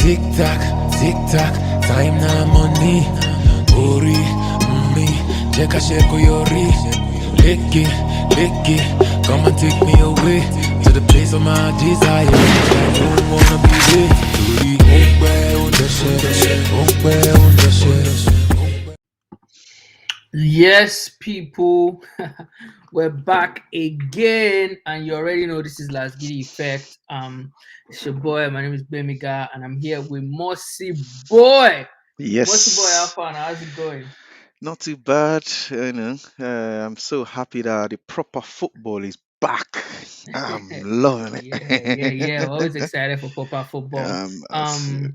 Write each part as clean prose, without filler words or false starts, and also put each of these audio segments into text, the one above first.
tick tock, time na money. Ori, check a shake yori. Lick it, come and take me away to the place of my desire. I don't wanna be there. Yes, people, we're back again, and you already know this is Lasgidi Effect. It's your boy. My name is Bemiga, and I'm here with Mossy Boy. Mossy Boy, Yes, Alpha, how's it going? not too bad. I'm so happy that the proper football is back. I'm loving Yeah. it. We're always excited for proper football.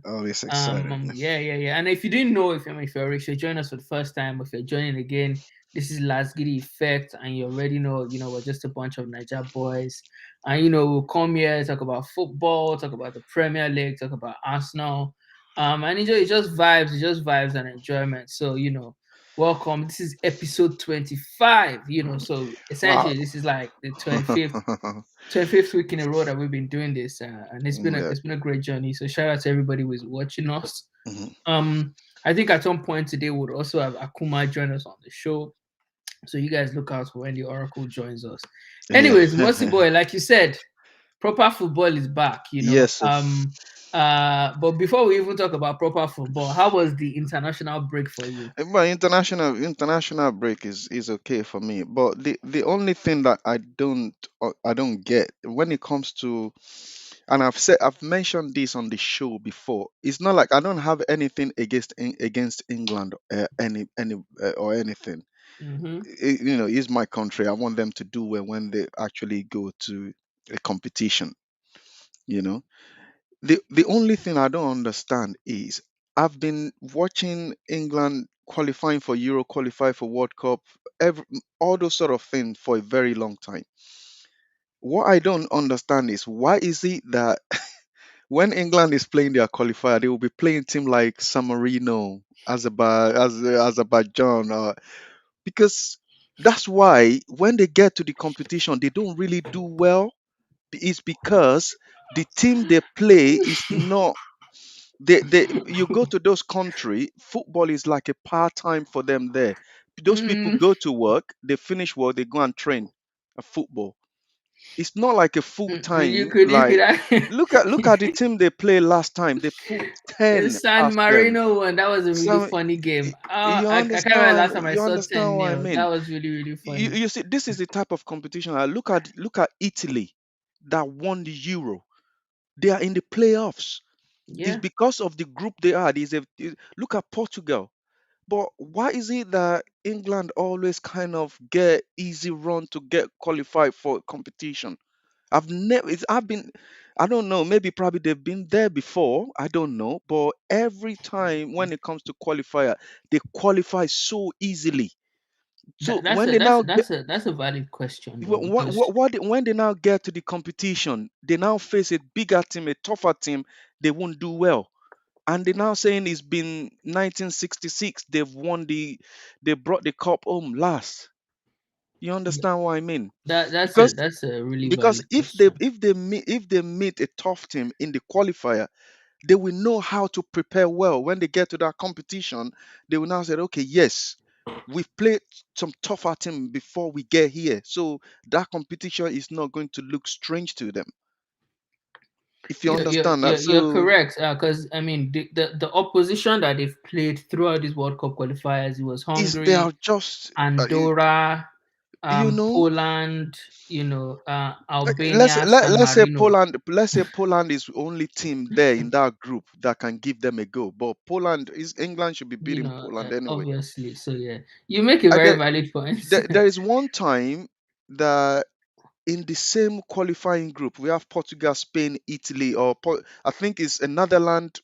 Always excited. Yeah. And if you didn't know, if you're joining us for the first time, if you're joining again, this is Lasgidi Effect, and you already know, we're just a bunch of Niger boys, and we'll come here talk about football, talk about the Premier League, talk about Arsenal, and enjoy. It's just vibes and enjoyment. So welcome. This is episode 25. So Wow. essentially, this is like the 25th week in a row that we've been doing this, and Yeah. it's been a great journey. So shout out to everybody who's watching us. Mhm. I think at some point today we'll also have Akuma join us on the show. So you guys look out for when the Oracle joins us. Yeah. Anyways, Mossy Boy, like you said, proper football is back. Yes. So But before we even talk about proper football, how was the international break for you? but international break is okay for me. But the only thing that I don't get when it comes to, and I've mentioned this on the show before. It's not like I don't have anything against England, or anything. Mm-hmm. It's my country. I want them to do well when they actually go to a competition. You know, the only thing I don't understand is I've been watching England qualifying for Euro, qualify for World Cup, all those sort of things for a very long time. What I don't understand is why is it that when England is playing their qualifier, they will be playing team like San Marino, Azerbaijan, because that's why when they get to the competition, they don't really do well. It's because the team they play is not. You go to those country, football is like a part time for them there. Those people Mm, go to work, they finish work, they go and train a football. It's not like a full time. you could Like look at the team they played last time. They put the 10 San past them. Marino one, that was a really So funny game. you I can't remember last understand? time I You saw understand 10 what I nil. That mean? was really, really You, funny. you see, this is the type of competition. Look at Italy that won the Euro. They are in the playoffs. It's Yeah. because of the group they are. Look at Portugal. But why is it that England always kind of get easy run to get qualified for competition? I've been, I don't know, maybe probably they've been there before, I don't know, but every time when it comes to qualifier, they qualify so easily. So That's a that's a valid question though, because when they now get to the competition, they now face a bigger team, a tougher team, they won't do well. And they're now saying it's been 1966, they brought the cup home last. You yeah, understand what I mean? that's Because that's a really because valid if they question. meet a tough team in the qualifier, they will know how to prepare well. When they get to that competition, they will now say, okay, yes, we've played some tougher team before we get here, so that competition is not going to look strange to them, if you understand that. You're So correct, because I mean the opposition that they've played throughout these World Cup qualifiers, it was is they are Hungary, just Andorra, you know Poland, let's Albania, let, San let's say Marino. Poland is only team there in that group that can give them a go, but England should be beating Poland anyway. Obviously. So yeah, you make a I very get valid point. there is one time that in the same qualifying group we have Portugal, Spain, Italy, I think it's a Netherlands,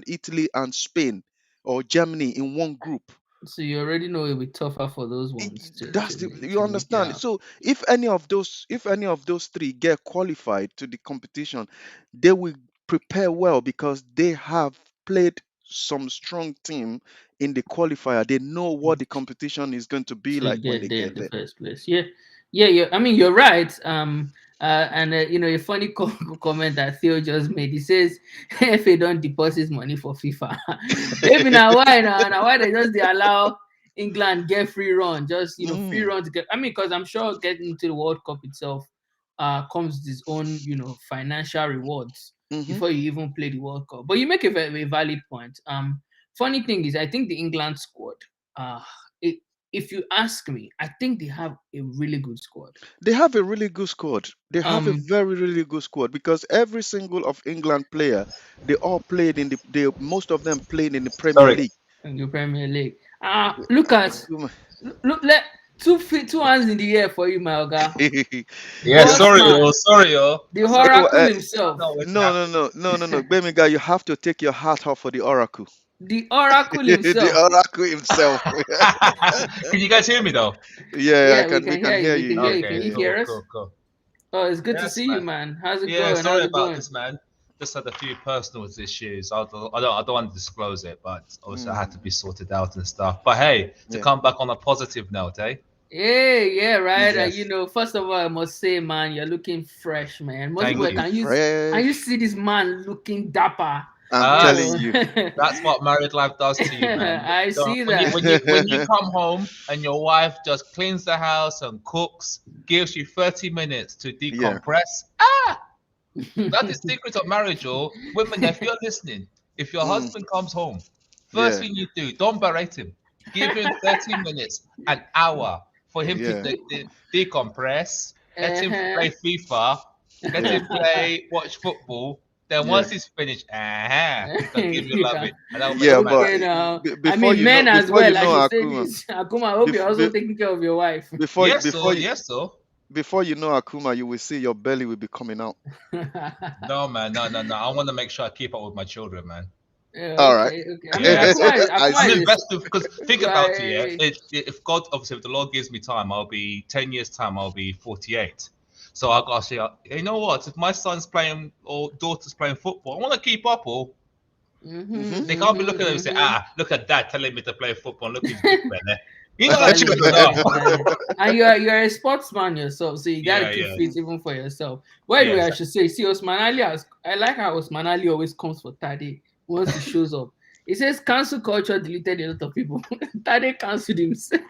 Italy, and Spain, or Germany in one group. So you already know it'll be tougher for those ones That's the you to make it understand. out. So if any of those three get qualified to the competition, they will prepare well because they have played some strong team in the qualifier. They know what the competition is going to be To like when get they there in get the there. first place. Yeah. I mean, you're right. A funny comment that Theo just made. He says, "FA don't deposit money for FIFA." Maybe now why now why they just they allow England get free run, just free Mm, run to get. I mean, because I'm sure getting into the World Cup itself comes with its own financial rewards mm-hmm. before you even play the World Cup. But you make a very valid point. Funny thing is, I think the England squad, uh, it, if you ask me, I think they have a really good squad. They have a really good squad. They have a Um, very, really good squad because every single of England player, they all played in most of them played in the Premier Sorry. League. in the Premier League. Look at Um, look let 2 feet, 2 hands in the air for you, my Oga. Yeah, you Boss sorry, man, oh, sorry, oh. the I said oh, Oracle it's himself. not going to no, no, happen. no, no, no, no, Bemiga, you have to take your hat off for the Oracle. The Oracle The himself. Oracle himself. Can you guys hear me though? Yeah, I Yeah, we can. We can can hear you. hear We you. can hear Yeah, you. Can Okay, you yeah. hear cool, us? cool, cool. Oh, it's good to Yes, see you, man. man. How's it Yeah, going? How's sorry it about going? this, man. Just had a few personal issues. I don't want to disclose it, but obviously I had to Mm, be sorted out and stuff. But hey, to yeah. come back on a positive note, eh? Yeah, right. Yes, First of all, I must say, man, you're looking fresh, man. Most thank people, you. Looking can you fresh. see this man looking dapper? I'm You Ah, telling know, you. that's what married life does to you, man. I So see when you that. when you when you come home and your wife just cleans the house and cooks, gives you 30 minutes to Yeah. decompress. That is secret of marriage, or women. If you're listening, if your Mm, husband comes home, first yeah. thing you do, don't berate him. Give him 30 minutes, an hour for him to Yeah. decompress. Let him Uh-huh. play FIFA. Let Yeah. him watch football. Then Yeah. once he's finished, you can give your You love can- it, and that'll make Yeah. a man But okay, now. I before mean, you know, men as before you well. I know, should say Akuma, this. Akuma, I hope you're bef- also be- taking care of your wife. before Yes, before so you yes, so. before you know, Akuma, you will see your belly will be coming out. No, man, no, no, no. I want to make sure I keep up with my children, man. Yeah, All right. okay, okay. I mean, Yeah, I I'm Akuma see. is invested because think about it. Yeah, right. if God, obviously, if the Lord gives me time, I'll be 10 years time. I'll be 48. So I gotta say, you know what? If my son's playing or daughter's playing football, I want to keep up. Or Mm-hmm. they can't be looking at me and say, Mm-hmm. look at dad telling me to play football. Look, his big belly. You know the Valid, children are. valid, valid. And you're a sportsman yourself, so you gotta Yeah, keep yeah, fit even for yourself. By the way, yes, I should say, see Osman Ali I like how Osman Ali always comes for Tade once he shows up. He says cancel culture deleted a lot of people. Tade cancelled himself.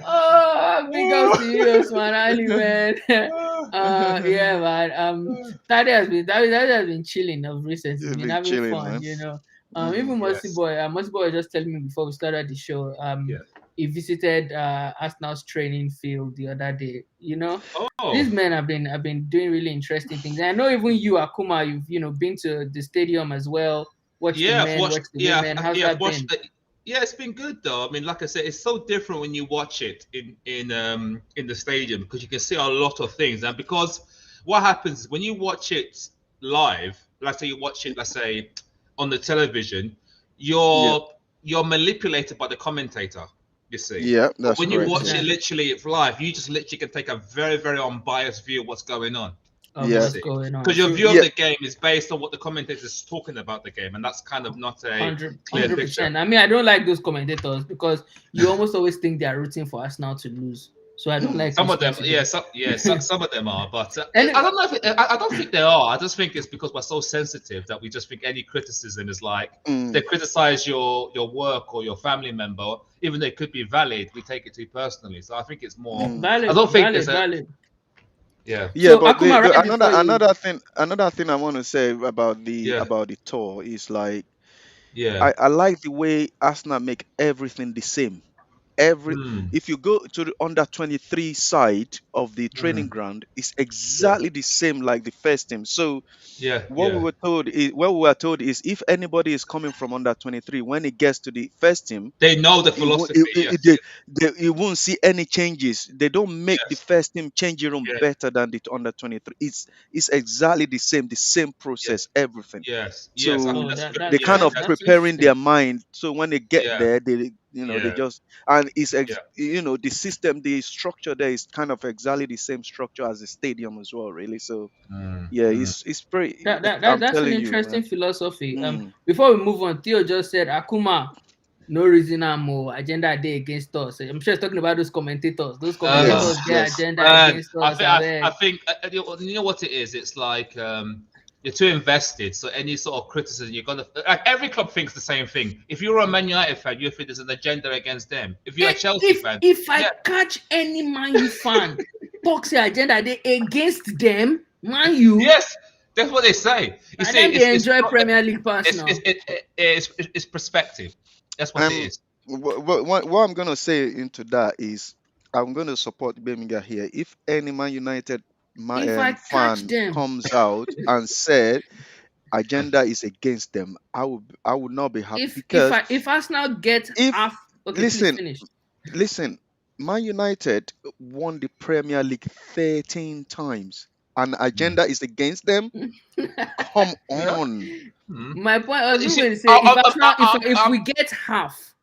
Oh, big ups to you, Osman Ali, man. Yeah, man. Tade has been chilling of recent. He's You've been been having chilling, fun, man. you know. Mm. Even yes, Mercy Boy was just telling me before we started the show. yeah. He visited Arsenal's training field the other day. You know, Oh, these men have been doing really interesting things. And I know even you, Akuma, you've been to the stadium as well. Watch the yeah, I've men, watched. watch the Yeah, women. How's I've that watched. been? Yeah, it's been good though. I mean, like I said, it's so different when you watch it in the stadium because you can see a lot of things. And because what happens is when you watch it live, let's say you watch it, let's say on the television, Yeah. you're you're manipulated by the commentator. You see, Yeah. but That's when you correct. watch Yeah. it 100%. literally live, you just literally can take a very very unbiased view of what's going on. Of You Yeah. what's see, going on. because your True. view of Yeah. the game is based on what the commentator is talking about the game, and that's kind of not a Hundred clear hundred picture. percent. I mean, I don't like those commentators because you almost always think they are rooting for Arsenal to lose. So I don't Mm. like Some those of them, yeah, presidents. some of them are, but And I don't know if I don't think they are. I just think it's because we're so sensitive that we just think any criticism is like if they Mm. criticize your work or your family member, even though it could be valid, we take it too personally. So I think it's more. Mm. I valid, don't think there's valid, a valid. yeah, Yeah, So but Akuma, right another before you, another thing I want to say about yeah, the tour is like yeah, I like the way Arsenal make everything the same. Every mm, If you go to the under 23 side of the training mm, ground, it's yeah, exactly the same like the first team. So yeah, yeah, what we were told is if anybody is coming from under 23 when it gets to the first team, they know the it won't, philosophy. Yes, you won't see any changes. They don't make the yes, first team changing room yeah, better than the under 23. It's exactly the same yeah, process, everything. yes, yes. I think So oh, that's that good. that they kind Yeah, that of that's preparing interesting. their mind. So when they get yeah, there, they yeah, just and yeah. the system, the structure there is kind of exactly the same structure as the stadium as well, really. So Mm, yeah, mm. it's pretty. That I'm that's an telling you, interesting man. philosophy. Mm, Before we move on, Theo just said Akuma. no reason I'm more agenda day against us. I'm sure he's talking about those commentators. Those Uh, commentators Yes, get yes. agenda man, against us. I I think you know what it is. It's like you're too invested. So any sort of criticism, you're gonna like every club thinks the same thing. If you're a Man United fan, you think there's an agenda against them. If you're a Chelsea If fan, I yeah, catch any Man U fan toxic agenda day against them, Man U, yes, that's what they say. You and see, then they enjoy Premier League pass it's now. it's perspective. That's what it Um, is. what I'm gonna say into that is I'm gonna support Birmingham here. If any Man United If I catch fan them, comes out and said agenda is against them, I would not be happy because if Arsenal get if half, okay, please listen finish. listen, Man United won the Premier League 13 times, and Mm. agenda is against them. Come Yeah. on. Mm. My point, I was You even see, going to say, if Arsenal, if I, we get half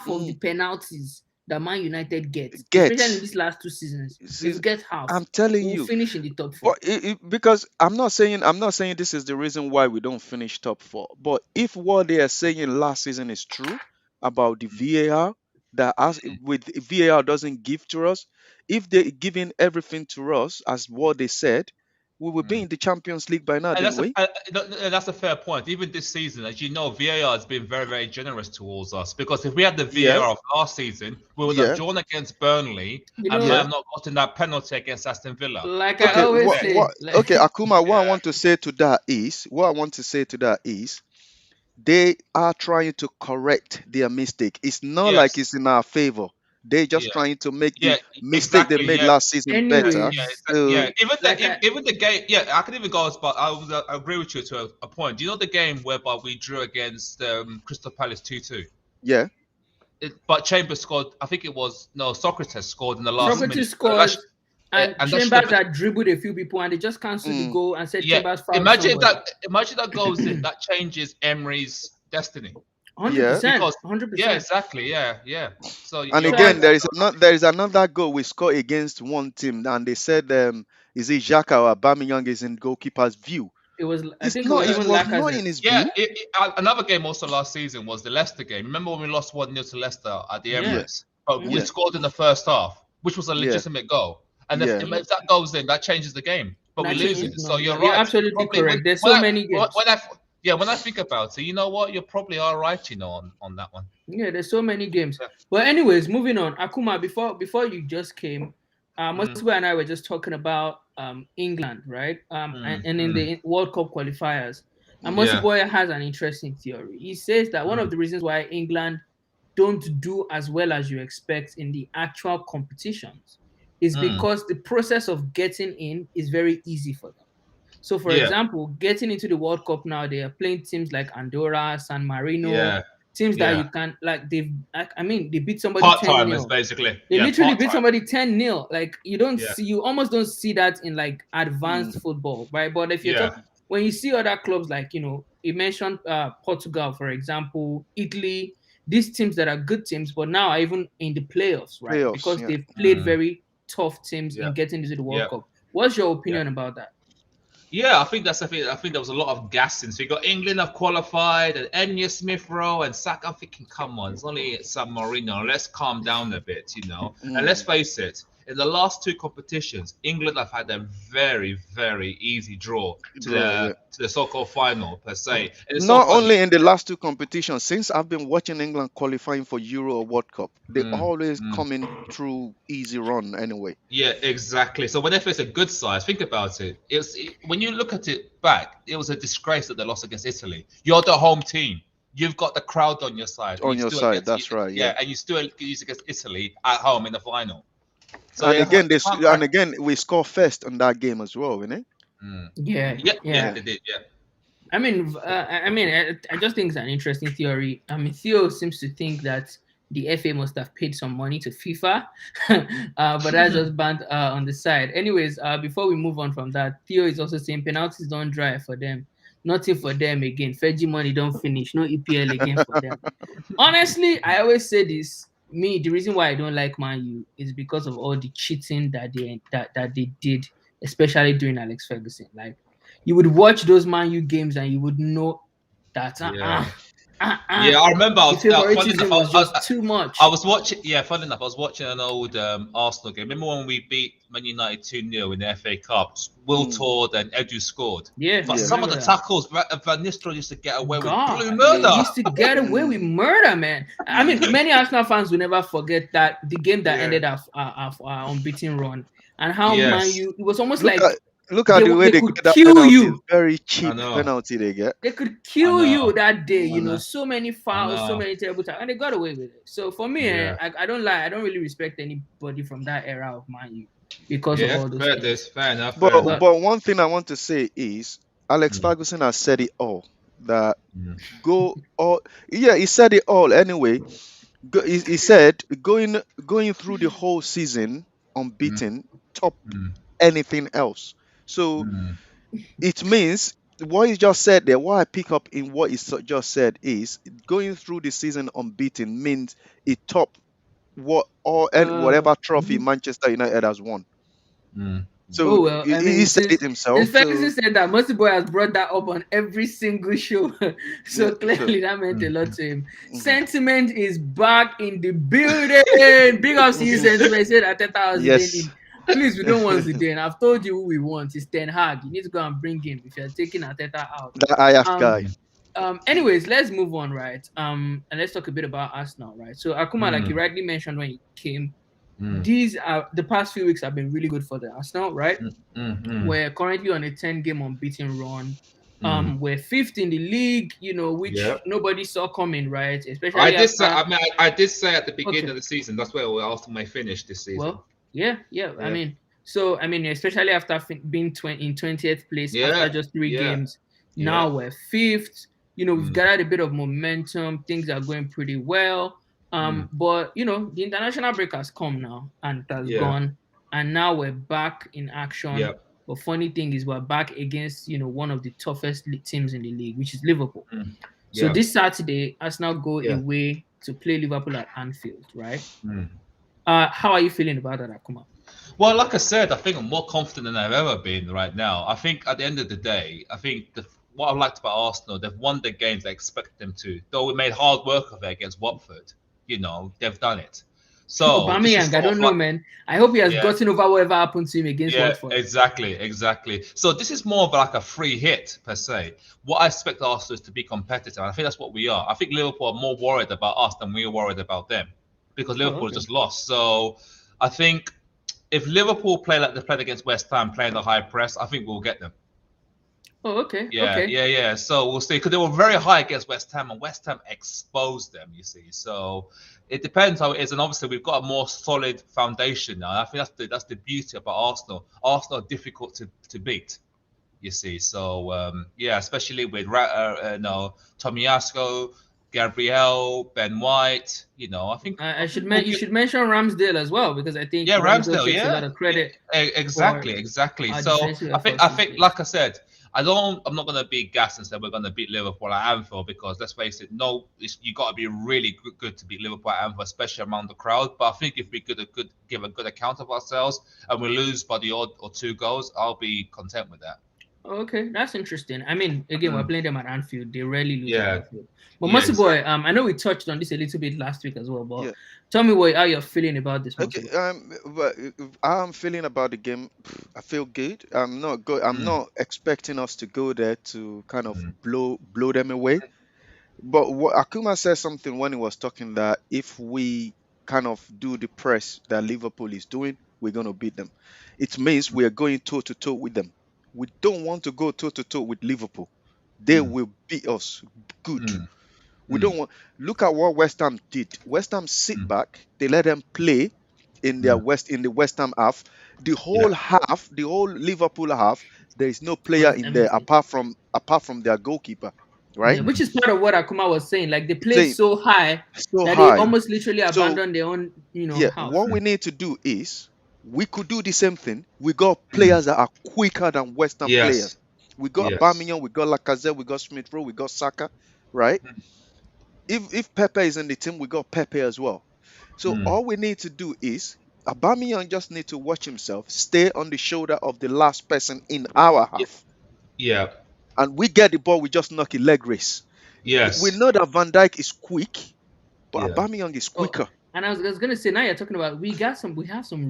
of the Mm, penalties that Man United get, especially in get these last 2 seasons, if see, we get half, I'm telling we'll you. finish in the top four. But because I'm not saying this is the reason why we don't finish top four. But if what they are saying last season is true about the VAR, that as with VAR doesn't give to us, if they're giving everything to us as what they said, we would be Mm. in the Champions League by now, And didn't we? that's a fair point. Even this season, as you know, VAR has been very, very generous towards us because if we had the Yeah, VAR of last season, we would have yeah, drawn against Burnley You and might know, yeah. have not gotten that penalty against Aston Villa. like I But Okay, always what yeah, what say, like, okay, Akuma, what I yeah, want to say to that is they are trying to correct their mistake. It's not like yes, it's in our favor. They're just yeah, trying to make yeah, the mistake they exactly, made yeah. last season better. Yeah, anyways, yeah. So like I, Even the game, yeah, I could even go as but I agree with you to a point. Do you know the game whereby we drew against Crystal Palace 2-2? yeah, But Chambers scored. I think it was no Socrates scored in the last mm, minute. Socrates scored, and And that should have Chambers been had dribbled a few people, and they just cancelled the mm, goal and said yeah. Chambers fouled somebody. Imagine that goes in. That changes Emery's destiny Hundred yeah. percent, because hundred yeah, percent. exactly, yeah, yeah. So And you're So right again, I, there there. is not there is another goal we score against one team, and they said is it Xhaka or Aubameyang is in goalkeeper's view. it was, I It's think it not. was It Yeah, even was not Lacazette. in his yeah. view. Another game also last season was the Leicester game. Remember when we lost 1-0 to Leicester at the Yeah. Yeah, Emirates? But we yeah, Mm-hmm. scored in the first half, which was a yeah, legitimate goal. And yeah. if that goes in, that changes the game. But we're That changes. losing. So No, you're you're right. You absolutely probably correct. There's when so I many games. when I yeah when I think about it, you know what? You're probably all right. You know on that one. Yeah, there's so many games. Yeah. But anyways, moving on. Akuma, before you just came, Mm, Moswe and I were just talking about England, right? And in mm. the World Cup qualifiers. And Mm, Yeah. Moswe has an interesting theory. He says that one of Mm, the reasons why England don't do as well as you expect in the actual competitions is mm. because the process of getting in is very easy for them. So, for Yeah. example, getting into the World Cup now, they are playing teams like Andorra, San Marino, Yeah. teams that Yeah. you can like. I mean, they beat somebody Part 10 timers, nil. basically. They Yeah. literally Part beat time. somebody 10-0. Like Yeah. you almost don't see that in like mm, advanced football, right? But if you're Yeah. talking, when you see other clubs like you mentioned Portugal, for example, Italy, these teams that are good teams, but now are even in the playoffs, right? playoffs. Because Yeah. they've played Mm, very tough teams yeah. in getting into the World Yeah. Cup. What's your Yeah. opinion about that? Yeah, I think that's the thing. I think there was a lot of gassing. So you got England have qualified and Enya Smith Rowe and Saka. I'm thinking, come on, it's only San Marino. Let's calm down a bit, you know. And let's Mm, face it, in the last two competitions, England have had a very, very easy draw draw. Yeah. to the so-called final per se. And it's so Not funny. only in the last two competitions, since I've been watching England qualifying for Euro or World Cup, they Mm, always mm. coming through easy run anyway. Yeah, exactly. So when they face a good side, think about it. When you look at it back, it was a disgrace that they lost against Italy. You're the home team. You've got the crowd on your side, and On your side, that's right. Yeah. yeah, and you still lose against Italy at home in the final. So And yeah, again, you can't cry. we score first on that game as well, innit? Mm. Yeah, Yeah, yeah, yeah. Yeah. they did. Yeah, I just think it's an interesting theory. I mean, Theo seems to think that the FA must have paid some money to FIFA, but that's just banned on the side. Anyways, before we move on from that, Theo is also saying penalties don't dry for them. Nothing for them again. Fergie money don't finish. No EPL again for them. Honestly, I always say this. Me, the reason why I don't like Man U is because of all the cheating that they did, especially during Alex Ferguson. Like you would watch those Man U games and you would know that yeah, Yeah, I remember. The Funny enough, favoritism was just too I much. was watching. Yeah, funny enough, I was watching an old Arsenal game. Remember when we beat Man United 2-0 in the FA Cup? Will Mm, Tord and Edu scored, Yeah, but I yeah. some of remember the that. tackles Van Nistelrooy used to get away with blue God, he murder. used to get away with Mm, murder, man. I mean, mm, many Arsenal fans will never forget that the game that Yeah. ended our unbeaten run, and how Man Yes, U, it was almost look like at look at the way they they could get that kill penalty. It's you. very I cheap know. penalty they get. They could I kill you know. that day, I Mm, know. so many I fouls, so know. many terrible times, and they got away with it. So for me, Yeah. I don't lie, I don't really respect anybody from that era of Man U because of Yeah. all those Fair. things. This. Fair enough. but Fair enough. But but one thing I want to say is Alex Mm, Ferguson has said it all. That mm, go all yeah, he said it all anyway. He said going through the whole season mm, unbeaten, top mm, anything else. So mm, it means what he just said there. What I pick up in what he just said is going through the season unbeaten means it top what all and whatever trophy mhm. Manchester United has won. mm, So Oh well, I he mean, said it since himself. Ferguson So said that, Mercy Boy has brought that up on every single show, yeah. so So clearly that meant a mm, lot to him. mhm, Sentiment is back in the building. Big up to you, mhm. Sentiment. He said Ateta was Yes. in. Please, we don't want Zidane. I've told you who we want. It's Ten Hag. You need to go and bring him if you're taking Ateta out. The Ajax Um, guy. mm, anyways, let's move on, right? And let's talk a bit about Arsenal, right? So Akuma, like you mm, rightly mentioned when he came, mm, these are the past few weeks have been really good for the Arsenal, right? mm, mm, We're currently on a 10-game unbeaten run. mm. We're fifth in the league, Yeah. which nobody saw coming, right? I Especially did say. after. I mean, I did say at the beginning Okay, of the season that's where Arsenal may finish this season. well, yeah, yeah. Yeah. I mean, especially after being in 20th place after Yeah. just three Yeah. games, Yeah. now we're fifth. We've Mm, gathered a bit of momentum. Things are going pretty well. mm, But the international break has come now and it has yeah. gone, and now we're back in action. Yeah. But funny thing is, we're back against one of the toughest teams in the league, which is Liverpool. Mm, So yeah. this Saturday, Arsenal go Yeah. away to play Liverpool at Anfield, right? Mm. How are you feeling about that, Akuma? Well, like I said, I think I'm more confident than I've ever been right now. I think at the end of the day, I think what I liked about Arsenal, they've won the games I expected them to. Though we made hard work of it against Watford, they've done it. So this is Aubameyang, I sort of don't know, like, man. I hope he has yeah, gotten over whatever happened to him against yeah, Watford. exactly, exactly. So this is more of like a free hit per se. What I expect Arsenal is to be competitive. And I think that's what we are. I think Liverpool are more worried about us than we're worried about them because Oh, Liverpool okay. just lost. So I think if Liverpool play like they played against West Ham, playing the high press, I think we'll get them. Oh, okay. Yeah, Okay. yeah, yeah. So we'll see because they were very high against West Ham, and West Ham exposed them. You see, so it depends how it is, and obviously we've got a more solid foundation now. I think that's the beauty about Arsenal. Arsenal are difficult to beat. You see, so yeah, especially with Tomiyasu, Gabriel, Ben White. I think I should we'll you get. should mention Ramsdale as well because I think Yeah, Ramsdale Ramsdale. takes a Yeah, lot of credit for exactly, exactly. our So defensive I think, efforts I this think, season. like I said, I'm not gonna be gassed and say we're gonna beat Liverpool at Anfield because let's face it, no, you got to be really good to beat Liverpool at Anfield, especially around the crowd. But I think if we give a good account of ourselves and we lose by the odd or two goals, I'll be content with that. Okay, that's interesting. I mean, again, we're Mm. playing them at Anfield. They rarely lose at Yeah, Anfield. But yeah, Mercy Boy, exactly. I know we touched on this a little bit last week as well. But Yeah. tell me how you're feeling about this, Okay. Mercy Boy. But I'm feeling about the game. I feel good. I'm not good. I'm Mm, not expecting us to go there to kind of mm, blow them away. But what Akuma said something when he was talking that if we kind of do the press that Liverpool is doing, we're going to beat them. It means we are going toe to toe with them. We don't want to go toe to toe with Liverpool. They mm, will beat us good. mm, We mm, don't want. Look at what West Ham did. West Ham sit mm, back. They let them play mm. in the West Ham half. Yeah. The whole Liverpool half. There is no It player was in there empty. apart from their goalkeeper, right? Yeah, which Mm. is part of what Akuma was saying. Like they played Saying so high so that they high. almost literally So abandoned their own, yeah, house. what we need to do is we could do the same thing. We got Mm. players that are quicker than West Ham Yes. players. We got Yes. Aubameyang, we got Lacazette, we got Smith Rowe, we got Saka, right? If Pepe is in the team, we got Pepe as well. So Mm. all we need to do is Aubameyang just need to watch himself, stay on the shoulder of the last person in our Yeah. half, Yeah. and we get the ball, we just knock a leg race. We Yes. know that Van Dijk is quick, but Yeah. Aubameyang is Oh, quicker. and I was gonna say, now you're talking about, we have some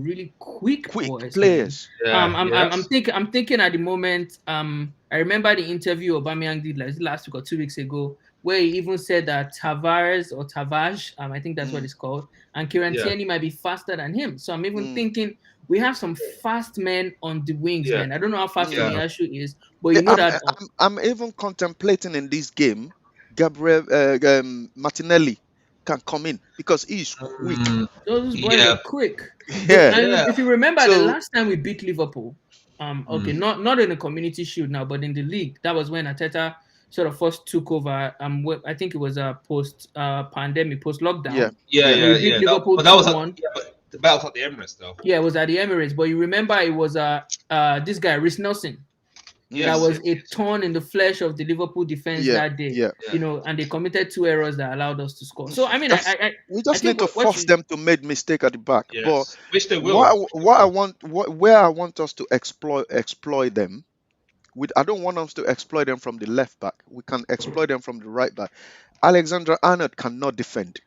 really quick Quick boys, man. players. Yeah. I'm Yes. thinking, at the moment. I remember the interview Aubameyang did last week or 2 weeks ago, where he even said that Tavares or Tavage, I think that's what Mm, it's called, and Kieran Yeah. Tierney might be faster than him. So I'm even mm, thinking we have some fast men on the wings, Yeah. man. I don't know how fast mm. Yeah. Tomiyasu is, but Eh, you know I'm, that. eh, I'm even contemplating in this game, Gabriel Martinelli can come in because he's quick. Mm, Those boys are yeah. quick. Yeah. And Yeah. if you remember the So last time we beat Liverpool, okay, Mm, not in the community shield now, but in the league, that was when Ateta sort of first took over. I think it was a post pandemic, post yeah, lockdown, yeah. and yeah, we Yeah. beat Yeah. Liverpool But that two was at, one. yeah, but the battle at the Emirates though. Yeah, it was at the Emirates. But you remember it was this guy Rhys Nelson that mm, Yes. was Yes. a Yes. thorn in the flesh of the Liverpool defense yeah, that day. yeah. Yeah. And they committed two errors that allowed us to score. So I mean, That's we I just think need to what force you them to make mistake at the back. But Yes. Which they what will. Which they I will. want where I want us to exploit them with, I don't want us to exploit them from the left back. We can exploit them from the right back. Alexander Arnold cannot defend.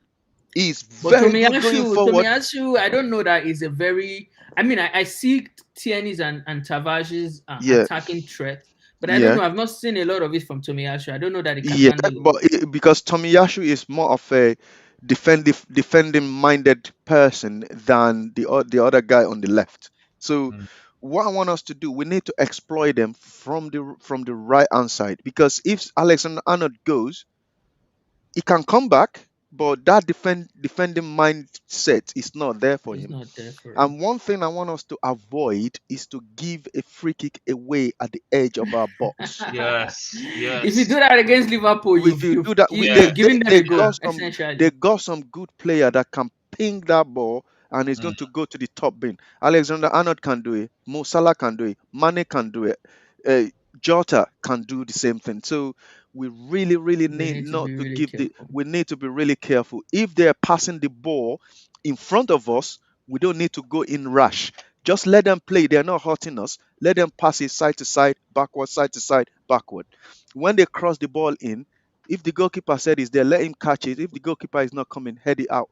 He's But very good going forward. Tomiyasu, I don't know that is a very. I mean, I see Tierney's and Tavage's Yeah, attacking threat, but I don't yeah. know. I've not seen a lot of it from Tomiyasu. I don't know that he can Yeah, handle it. but because Tomiyasu is more of a defending minded person than the other guy on the left. So Mm. what I want us to do, we need to exploit them from the right hand side because if Alexander Arnold goes, he can come back, but that defending mindset is not there for It's him. not there for him. And one thing I want us to avoid is to give a free kick away at the edge of our box. Yes. If you do Yes. that against Liverpool, If you do that, you've given them they a got goal some essentially. good player that can ping that ball and it's going Mm. to go to the top bin. Alexander Arnold can do it. Mo Salah can do it. Mane can do it. Uh, Jota can do the same thing. So we really We need need to not be to really give the. careful. We need to be really careful. If they're passing the ball in front of us, we don't need to go in rush. Just let them play. They're not hurting us. Let them pass it side to side, backward. When they cross the ball in, if the goalkeeper said is there, let him catch it. If the goalkeeper is not coming, head it out.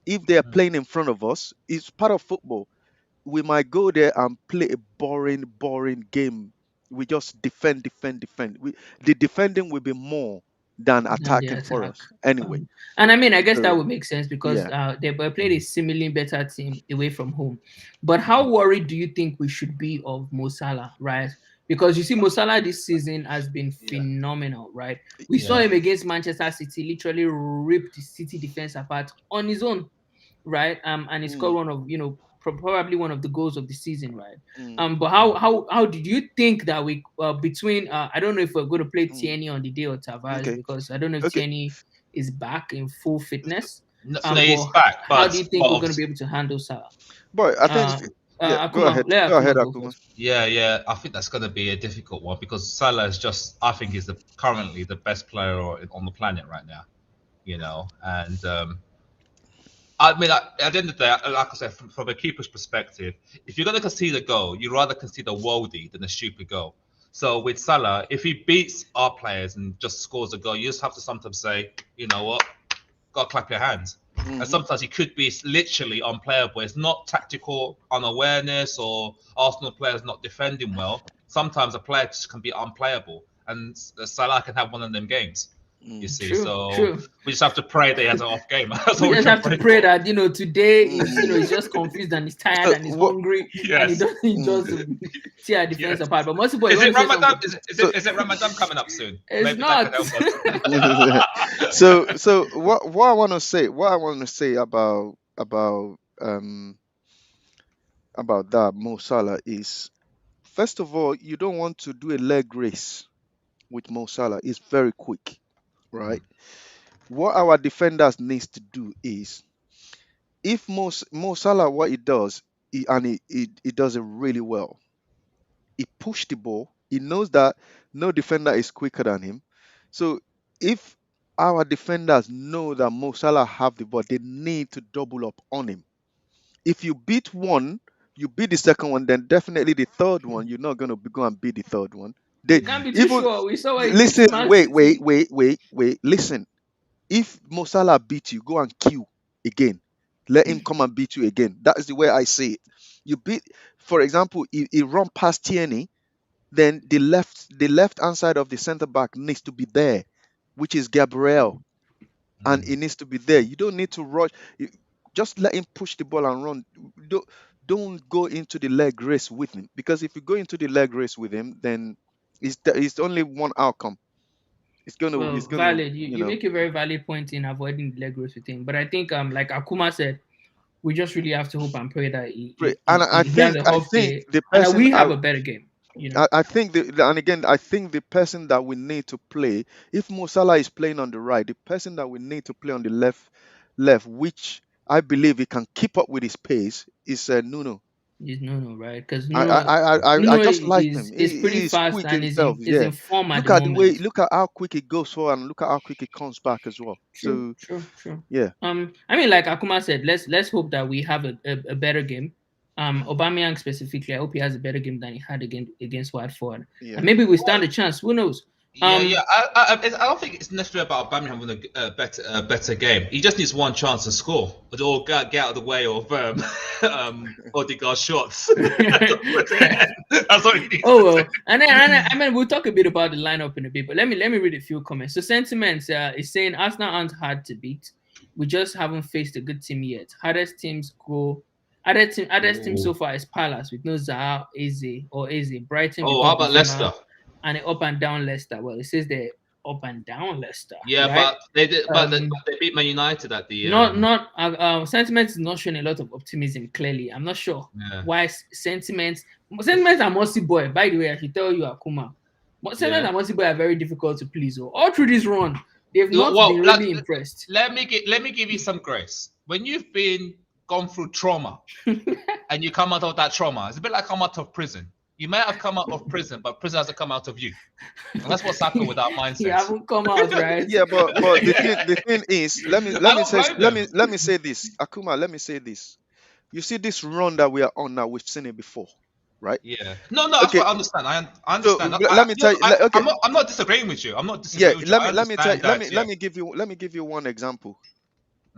If they are Mm. playing in front of us, it's part of football. We might go there and play a boring game. We just defend. The defending will be more than Than the attacking for attack. us anyway. Um, and I mean, I guess that So would make sense because yeah, they were played a Mm. seemingly better team away from home. But how worried do you think we should be of Mo Salah, right? Because you see, Mo Salah this season has been Yeah. phenomenal, right? We saw Yeah. him against Manchester City literally rip the City defense apart on his own, right? And he scored mm, one of probably one of the goals of the season, right? mm, But Mm. how did you think that we between I don't know if we're going to play mm. Tierney on the day or Tavares Okay, because I don't know if okay. Tierney is back in full fitness. No, no, he's But back, how do you think but we're going to obviously, be able to handle Salah? But I think yeah. Akuma, let Go ahead, Akuma go Akuma. first. yeah, yeah. I think that's going to be a difficult one because Salah is just, I think, is currently the best player on the planet right now. And I mean, at the end of the day, like I said, from a keeper's perspective, if you're going to concede a goal, you'd rather concede a worldie than a stupid goal. So with Salah, if he beats our players and just scores a goal, you just have to sometimes say, you know what, got to clap your hands. And Hmm. sometimes he could be literally unplayable. It's not tactical unawareness or Arsenal players not defending well. Sometimes a player just can be unplayable, and Salah can have one of them games. You Mm, see, True, so true. we just have to pray that he has an off game. That's We all we just can have to pray pray for. that today is mm. he's just confused and he's tired So and he's what? hungry and he Yes, doesn't he Mm. just tear our defense yes. apart. But Mercy boy, you Is want it to say Ramadan? something? So Is it Ramadan coming up soon? It's Maybe that can not. help us. so what I want to say, about that Mo Salah is, first of all, you don't want to do a leg race with Mo Salah. It's very quick, Mm, right? What our defenders needs to do is, if Mo Salah, what he does, he does it really well. He pushed the ball. He knows that no defender is quicker than him. So if our defenders know that Mo Salah have the ball, they need to double up on him. If you beat one, you beat the second one, then definitely the third one, you're not going to go and beat the third one. They You can't be too even sure. We saw what he did to listen. Man Wait, City. wait. Listen. If Mo Salah beat you, go and queue again. Let him come and beat you again. That is the way I see it. You beat, for example, he run past Tierney, then the left hand side of the centre back needs to be there, which is Gabriel, and Mm. it needs to be there. You don't need to rush. Just let him push the ball and run. Don't don't go into the leg race with him, because if you go into the leg race with him, then it's only one outcome. It's Well, gonna, valid. You make a very valid point in avoiding the leg race with him. But I think like Akuma said, we just really have to hope and pray that and I he has a think I off think day the and that person we I have a better game. I think and again, I think the person that we need to play, if Mo Salah is playing on the right, the person that we need to play on the left, which I believe he can keep up with his pace, is Nuno. Is Nuno, right? Because I Nuno just like him. is pretty He is fast quick and himself. is Yeah. in form at Look the at the way. moment. Look at how quick he goes for, and look at how quick he comes back as well. True, So true, true. yeah. I mean, like Akuma said, let's hope that we have a better game. Aubameyang specifically, I hope he has a better game than he had against Watford, Yeah. and maybe we stand a chance. Who knows? Yeah, yeah. I don't think it's necessarily about Birmingham having a better game. He just needs one chance to score, or get out of the way of Odegaard's shots. That's what he needs Oh to well, do. and I mean we'll talk a bit about the lineup in a bit, but let me read a few comments. So sentiments is saying Arsenal aren't hard to beat. We just haven't faced a good team yet. Hardest team so Ooh. far is Palace with no Zaha, Eze. Brighton with Oh, how about Benzema Leicester? and an up and down Leicester. Well, it says they're up and down Leicester, Yeah, right? but they did, Um, but they beat Man United at the sentiment is not showing a lot of optimism. Clearly, I'm not sure yeah, why sentiments are Mossy boy. By the way, I should tell you, Akuma, sentiments yeah. and Mossy boy are very difficult to please. Oh. All through this run, they've not Well, been really impressed. let me give you some grace. When you've gone through trauma and you come out of that trauma, it's a bit like come out of prison. You may have come out of prison, but prison hasn't come out of you. And that's what's happened with our You mindset. haven't come out right. Yeah, but the thing is, I don't blame them. let me say this, Akuma. Let me say this. You see this run that we are on now. We've seen it before, right? Yeah. No, no, that's Okay. what I understand. I So understand. let me tell you. Okay. I'm not disagreeing with you. I'm not Yeah. disagreeing with you. I Let me tell understand you. that. Yeah. Let me give you one example.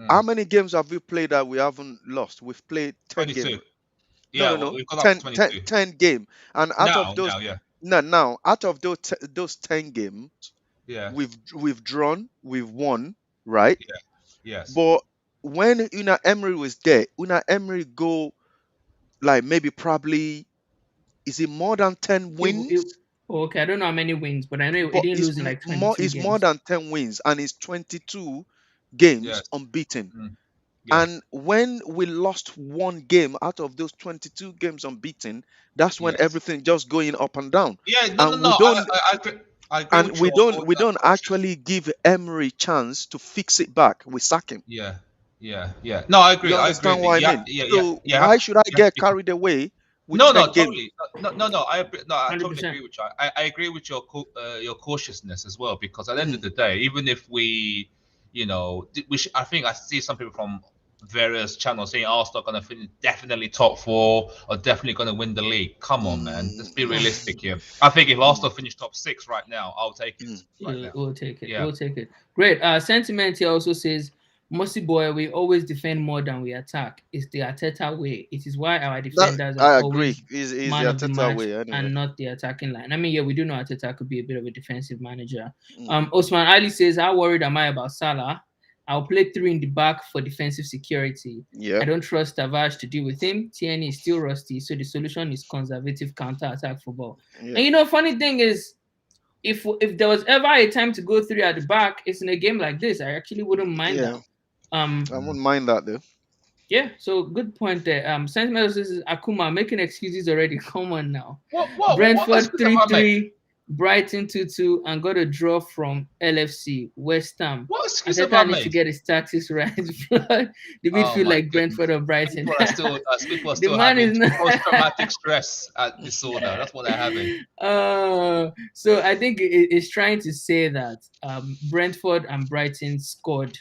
How Mm. many games have we played that we haven't lost? We've played 10 games. 22. No, Yeah, no, well, no. we've gone up to 10, 10, 22. 10 game. And out of those, Now, yeah. no, now out of those 10 games, Yeah. we've drawn, we've won, right? Yeah. Yes. But when Una Emery was there, Una Emery go like maybe probably, is it more than 10 wins? Okay, I don't know how many wins, but I know it But didn't lose in like it's 22 more games. than 10 wins, and it's 22 games Yes. unbeaten. Mm. Yeah. And when we lost one game out of those 22 games unbeaten, that's when Yes. everything just going up and down. Yeah. No. No. And we No. don't I agree with your we that don't process. actually give Emery chance to fix it back. We sack him. Yeah. Yeah. Yeah. No, I agree. You I agree understand with you. what I Yeah. mean? Yeah. Yeah. So You have why should I you have to get be carried away with No, no, 10 games? totally. No. No, I totally 100%. agree with you. I agree with your cautiousness as well, because at the end of Mm, the day, even if we, I think I see some people from various channels saying Arsenal going to finish definitely top four or definitely going to win the league. Come on, man. Let's be mm, realistic here. I think if mm, Arsenal finish top six right now, I'll take it mm. right now. We'll take it. Yeah. We'll take it. Great. Sentiment here also says, Mossy boy, we always defend more than we attack. It's the Arteta way. It is why our That defenders are I agree. always Is the man of the Ateta match way anyway. and not the attacking line. I mean, yeah, we do know Arteta could be a bit of a defensive manager. Mm, Osman Ali says, how worried am I about Salah? I'll play three in the back for defensive security. yeah. I don't trust Tavares to deal with him. Tierney is still rusty, so the solution is conservative counter-attack football. Yeah. And you know, funny thing is, if there was ever a time to go three at the back, it's in a game like this. I actually wouldn't mind Yeah. that. Um, I wouldn't mind that though. yeah, so good point there. Sentiment says Akuma making excuses already. Come on now. What Brentford excuse have I made? 3-3, Brighton 2-2, and got a draw from LFC, West Ham. What excuse have I Arteta needs to made? get his tactics right. The Oh midfield my like goodness. Brentford or Brighton. People are still The man is having not. post-traumatic stress disorder. That's what they're having. So I think it's trying to say that Brentford and Brighton scored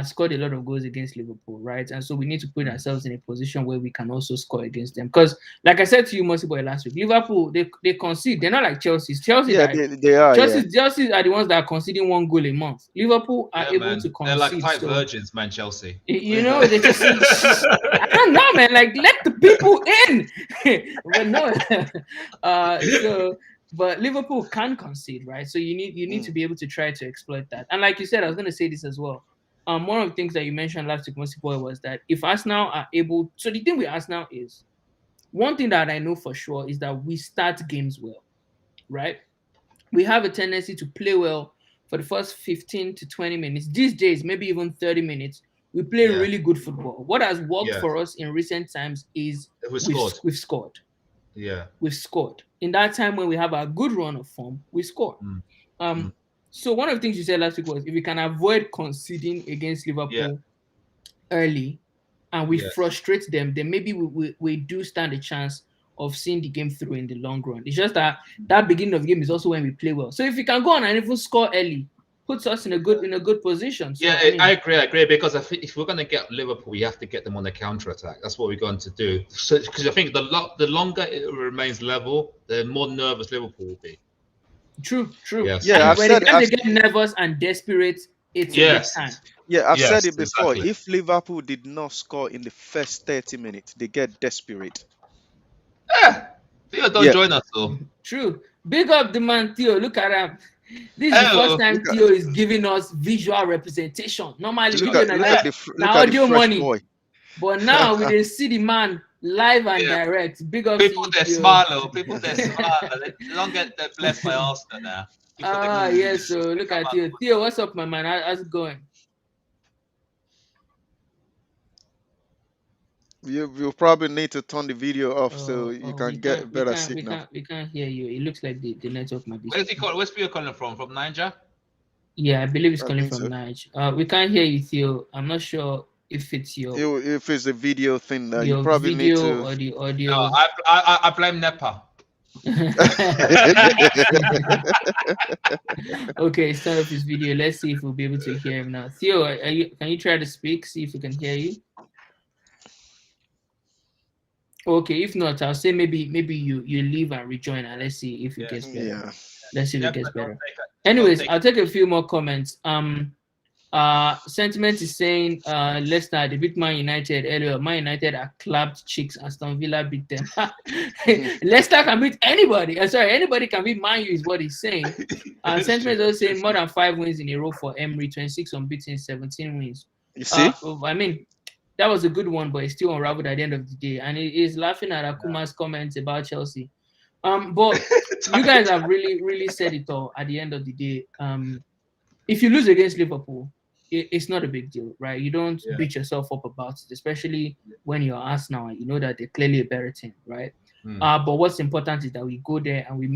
scored a lot of goals against Liverpool, right? And so we need to put ourselves in a position where we can also score against them. Because, like I said to you, Mercy Boy, last week, Liverpool they concede. They're not like Chelsea. Yeah, they are. Yeah. Chelsea are the ones that are conceding 1 goal a month. Liverpool are able man. to concede. They're like tight so, virgins, man. Chelsea. You know, they just I don't know, man. Like, let the people in. But no, but Liverpool can concede, right? So you need to be able to try to exploit that. And like you said, I was going to say this as well. One of the things that you mentioned last week, Mercy Boy, was that if Arsenal are able, so the thing with Arsenal is, one thing that I know for sure is that we start games well, right? We have a tendency to play well for the first 15 to 20 minutes. These days, maybe even 30 minutes, we play really good football. What has worked for us in recent times is we've scored. Yeah. We've scored. In that time when we have a good run of form, we score. So one of the things you said last week was if we can avoid conceding against Liverpool early and we frustrate them, then maybe we do stand a chance of seeing the game through in the long run. It's just that beginning of the game is also when we play well. So if we can go on and even score early, puts us in a good position. So, I agree. Because I think if we're going to get Liverpool, we have to get them on the counter attack. That's what we're going to do. So because I think the longer it remains level, the more nervous Liverpool will be. True. Yes. Yeah, when they get nervous and desperate, it's a good time. Yeah, I've said it before. Exactly. If Liverpool did not score in the first 30 minutes, they get desperate. Theo, don't join us though. True. Big up the man, Theo. Look at him. This is the first time Theo is giving us visual representation. Normally, look at the audio money. Boy. But now we didn't see the man live and direct. Big up people that smile. People that smile. They don't get blessed by Arsenal now. Yes. So look at Theo. Theo, what's up, my man? How's it going? You probably need to turn the video off so you can get better signal. We can't hear you. It looks like the network might be. Where's he calling? Where's Theo calling from? From Niger? Yeah, I believe he's calling from Niger. We can't hear you, Theo. I'm not sure if it's if it's a video thing that you probably need to or the audio. No, I blame NEPA. Okay, start off his video. Let's see if we'll be able to hear him now. Theo, can you try to speak? See if we can hear you. Okay, if not, I'll say maybe you leave and rejoin, and let's see if it gets better. Yeah. Let's see if it gets better. Anyways, I'll take a few more comments. Sentiment is saying Leicester, they beat Man United earlier. Man United are clapped cheeks. Aston Villa beat them. Leicester can beat anybody. Anybody can beat Man U is what he's saying. Sentiment is also saying more than 5 wins in a row for Emery, 26 unbeaten, 17 wins. You see? I mean, that was a good one, but it's still unraveled at the end of the day. And it is laughing at Akuma's comments about Chelsea. But you guys have really said it all at the end of the day. If you lose against Liverpool, it's not a big deal, right? You don't beat yourself up about it, especially when you're Arsenal and you know that they're clearly a better team, right? But what's important is that we go there and we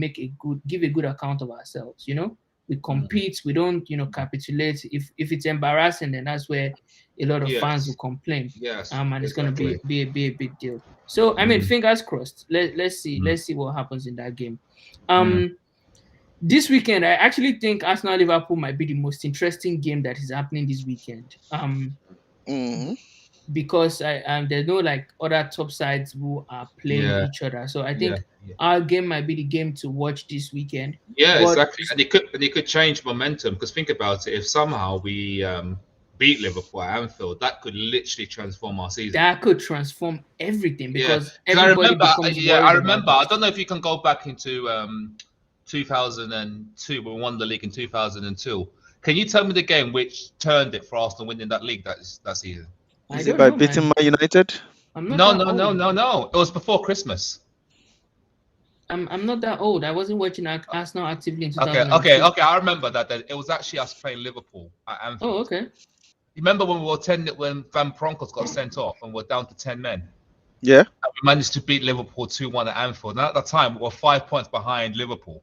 give a good account of ourselves, you know? We compete, we don't, capitulate. If it's embarrassing, then that's where a lot of fans will complain. Yes. And it's going to be a big deal. So, I mean, fingers crossed. Let's see what happens in that game. This weekend, I actually think Arsenal-Liverpool might be the most interesting game that is happening this weekend. Because there's no other top sides who are playing each other. So I think our game might be the game to watch this weekend. Yeah, exactly. And it could change momentum, because think about it. If somehow we beat Liverpool at Anfield, that could literally transform our season. That could transform everything, because I remember. I don't know if you can go back into 2002 when we won the league in 2002. Can you tell me the game which turned it for Arsenal winning that league that season? Is it by beating Man United? No. It was before Christmas. I'm not that old. I wasn't watching Arsenal actively in 2002. Okay. I remember that. It was actually us playing Liverpool at Anfield. Oh, okay. You remember when we were when Van Bronckhorst got sent off and we're down to 10 men? Yeah. And we managed to beat Liverpool 2-1 at Anfield. And at the time, we were 5 points behind Liverpool.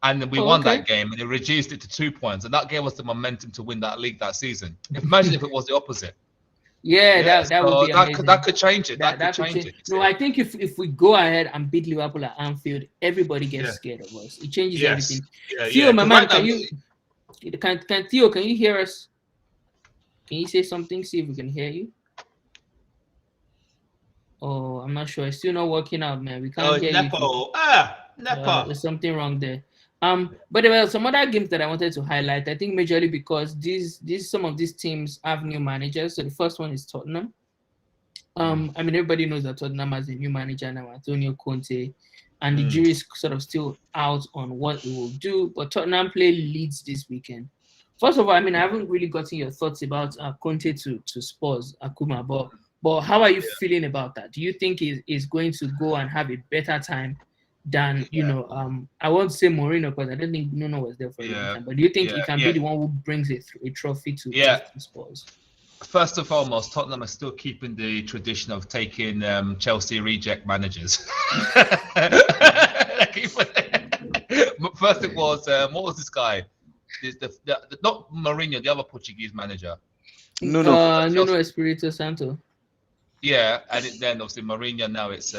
And then we won that game, and it reduced it to 2 points. And that gave us the momentum to win that league that season. Imagine if it was the opposite. That would be amazing. That could change it. That could change it. No, I think if we go ahead and beat Liverpool at Anfield, everybody gets scared of us. It changes everything. Theo, my man, can you hear us? Can you say something? See if we can hear you. Oh, I'm not sure. It's still not working out, man. We Oh, can't it's hear you. Nepo. Nepo. There's something wrong there. But there were some other games that I wanted to highlight. I think majorly because these some of these teams have new managers. So the first one is Tottenham. I mean, everybody knows that Tottenham has a new manager now, Antonio Conte, and the jury is sort of still out on what it will do. But Tottenham play Leeds this weekend. First of all, I mean, I haven't really gotten your thoughts about Conte to Spurs, Akuma, but how are you feeling about that? Do you think he's going to go and have a better time than I won't say Mourinho because I don't think Nuno was there for a long time. But do you think he can be the one who brings a trophy to Spurs? First and foremost, Tottenham are still keeping the tradition of taking Chelsea reject managers. First it was what was this guy? Not Mourinho, the other Portuguese manager. Nuno Espirito Santo. Yeah, and then obviously Mourinho. Now it's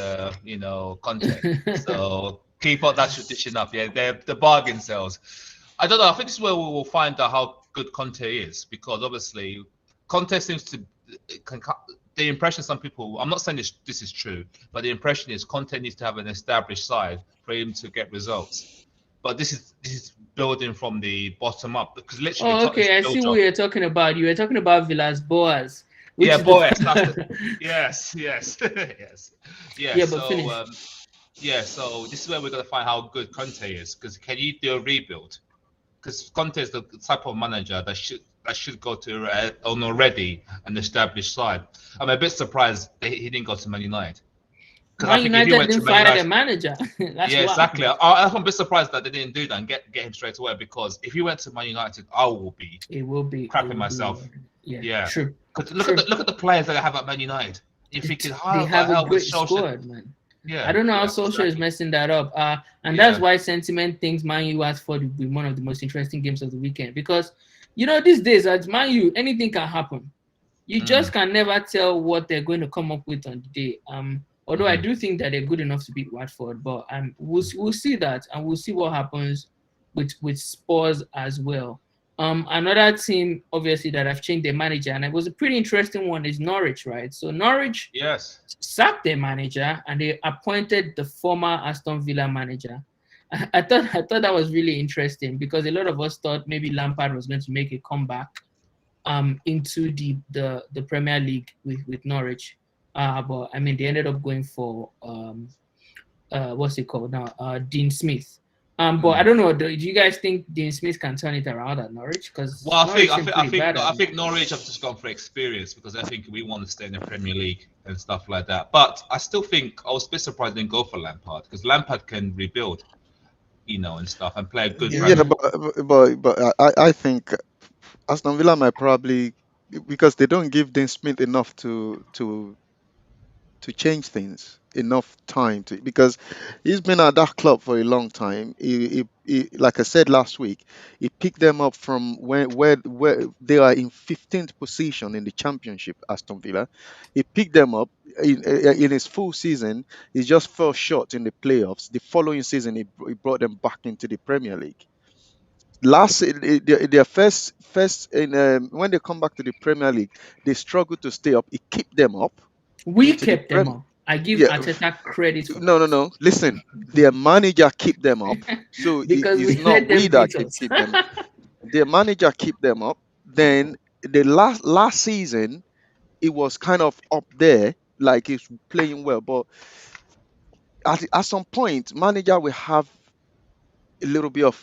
Conte. So keep up that tradition up. Yeah, they're the bargain sales. I don't know. I think this is where we will find out how good Conte is, because obviously Conte seems to the impression some people. I'm not saying this is true, but the impression is Conte needs to have an established side for him to get results. But this is building from the bottom up, because literally. Oh, okay. I see what you're talking about. You were talking about Villas Boas. Yeah, Boas. Yes. Yes. Yeah, but so this is where we're gonna find how good Conte is, because can you do a rebuild? Because Conte is the type of manager that should go to an already an established side. I'm a bit surprised that he didn't go to Man United. Man United didn't fire the manager. Exactly. I'm a bit surprised that they didn't do that and get him straight away, because if he went to Man United, I will be crapping myself. Yeah. True. Look at the players that I have at Man United. If he could they have a great squad, man. Yeah. I don't know how Solskjaer is messing that up. And that's why Sentiment thinks Man U Watford will be one of the most interesting games of the weekend, because these days at Man U, anything can happen. You just can never tell what they're going to come up with on the day. Although I do think that they're good enough to beat Watford, but we'll see that, and we'll see what happens with Spurs as well. Another team, obviously, that have changed their manager, and it was a pretty interesting one, is Norwich, right? So Norwich sacked their manager, and they appointed the former Aston Villa manager. I thought that was really interesting, because a lot of us thought maybe Lampard was going to make a comeback into the Premier League with Norwich. But I mean, they ended up going for what's it called now? Dean Smith. But I don't know. Do you guys think Dean Smith can turn it around at Norwich? Because I think Norwich have just gone for experience, because I think we want to stay in the Premier League and stuff like that. But I still think I was a bit surprised they didn't go for Lampard, because Lampard can rebuild, and stuff, and play a good. But I think Aston Villa might probably, because they don't give Dean Smith enough to change things, enough time to, because he's been at that club for a long time. He like I said last week, he picked them up from where they are in 15th position in the championship. Aston Villa, he picked them up in his full season. He just fell short in the playoffs. The following season, he brought them back into the Premier League. Their first in when they come back to the Premier League, they struggled to stay up. He kept them up. We kept them up. I give Arteta credit for No. Listen, their manager keep them up. So it's not we that keep them up. Their manager keep them up. Then the last season, it was kind of up there, like he's playing well. But at some point, manager will have a little bit of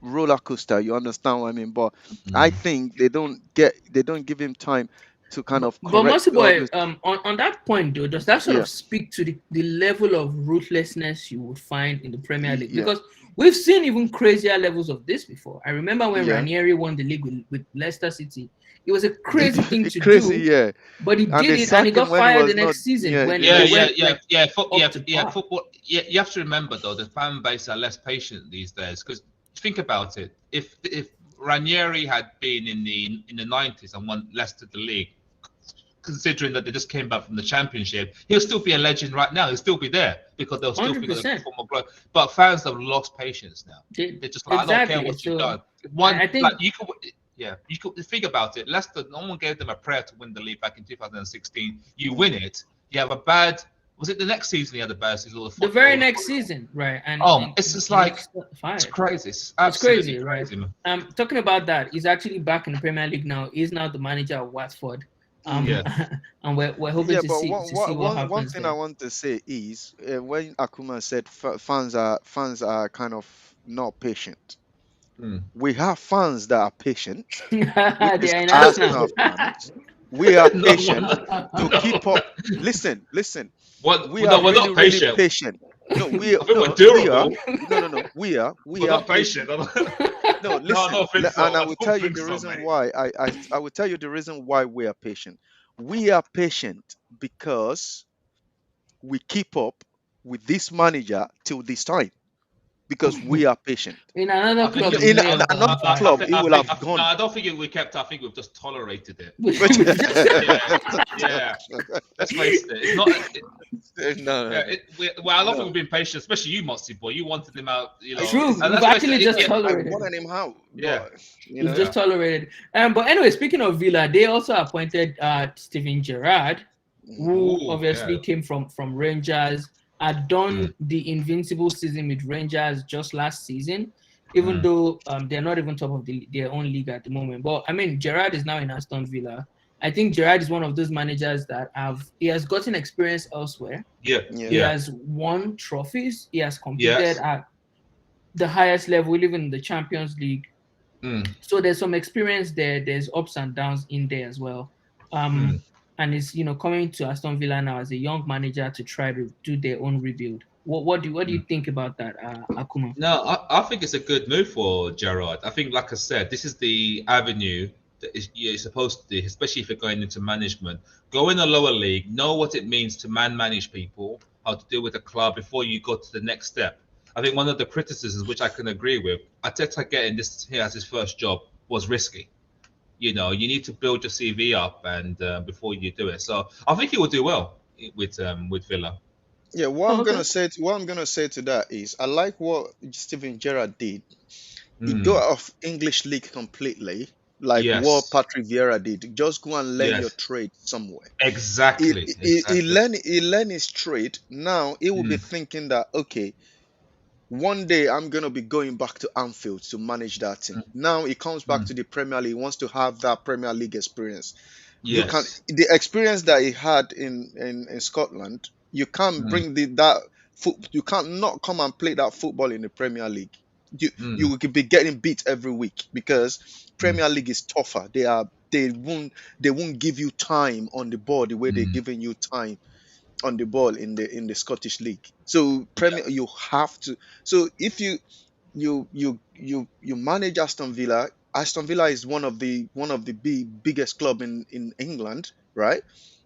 roller coaster. You understand what I mean? But I think they don't give him time to kind of correct. But Master Boy, on that point though, does that sort of speak to the level of ruthlessness you would find in the Premier League? Because we've seen even crazier levels of this before. I remember when Ranieri won the league with Leicester City. It was a crazy thing to do. But he did it, and he got fired the next season. Football. You have to remember though, the fan base are less patient these days. Because think about it, if Ranieri had been in the 90s and won Leicester the league, considering that they just came back from the championship, he'll still be a legend right now. He'll still be there, because they'll still be going for more growth. But fans have lost patience now. They're just like, I don't care what you've done. Yeah, you could think about it. Leicester, no one gave them a prayer to win the league back in 2016. You win it. You have a bad. Was it the next season? You had a bad season. Or The very next season, right? And it's just he like gets it's fired. crazy. It's It's absolutely crazy, right? crazy, man. Talking about that, he's actually back in the Premier League now. He's now the manager of Watford. Yeah. And we're hoping Yeah, to but see what one happens thing I there. want to say is when Akuma said fans are kind of not patient. Mm. We have fans that are patient, which They is are in Arsenal Arsenal. fans. We are No one. patient to keep No. up. Listen. What? We No, are we're really, not really patient. patient. No, we I think we're no, we are. durable. No. We We're are not patient. patient. No, No, I listen, don't think and so. I I will don't tell you think the so, reason mate. why. I will tell you the reason why we are patient. We are patient because we keep up with this manager till this time because we are patient. In another I think club, it, he In may an, have another gotten fired. club, he will have no, gone. I don't think we kept. I think we've just tolerated it. We just Yeah, yeah. Let's face it. It's not. No, Yeah, well, I don't think no. we've been patient, especially you, Moxie boy. You wanted him out, true. And We've let's face it. actually just Yeah, I tolerated it. wanted him out, yeah, but you We've know. just yeah. tolerated. But anyway, speaking of Villa, they also appointed Steven Gerrard, Mhm. who Ooh, obviously yeah. came from Rangers, had done Mm, the invincible season with Rangers just last season, even mm, though they're not even top of their own league at the moment. But I mean, Gerrard is now in Aston Villa. I think Gerrard is one of those managers that he has gotten experience elsewhere. yeah, He Yeah. yeah, has won trophies. He has competed yes. at the highest level, even in the Champions League. Mm, So there's some experience there. There's ups and downs in there as well. mm. And it's coming to Aston Villa now as a young manager to try to do their own rebuild. What do you think about that, Akuma? No, I think it's a good move for Gerard. I think, like I said, this is the avenue that you're supposed to do, especially if you're going into management. Go in a lower league, know what it means to manage people, how to deal with a club before you go to the next step. I think one of the criticisms, which I can agree with, Arteta getting this here as his first job was risky. You need to build your CV up and before you do it. So I think he will do well with Villa. Yeah, Oh, okay. what I'm gonna say to that is I like what Steven Gerrard did. He Mm. got off English league completely, like what Yes, Patrick Vieira did. Just go and learn your yes, trade somewhere. exactly, He exactly. learned his trade. Now he will be Mm, thinking that okay, one day I'm gonna be going back to Anfield to manage that team. mm, Now he comes back mm. to the Premier League, he wants to have that Premier League experience. You can Yes. the experience that he had in Scotland, you can't Mm, bring that foot you can't not come and play that football in the Premier League. You mm, could be getting beat every week because mm, Premier League is tougher. They won't give you time on the ball the way they're mm. giving you time on the ball in the Scottish League. So Yeah. Premier you have to. So if you manage Aston Villa, Aston Villa is one of the biggest club in England, right?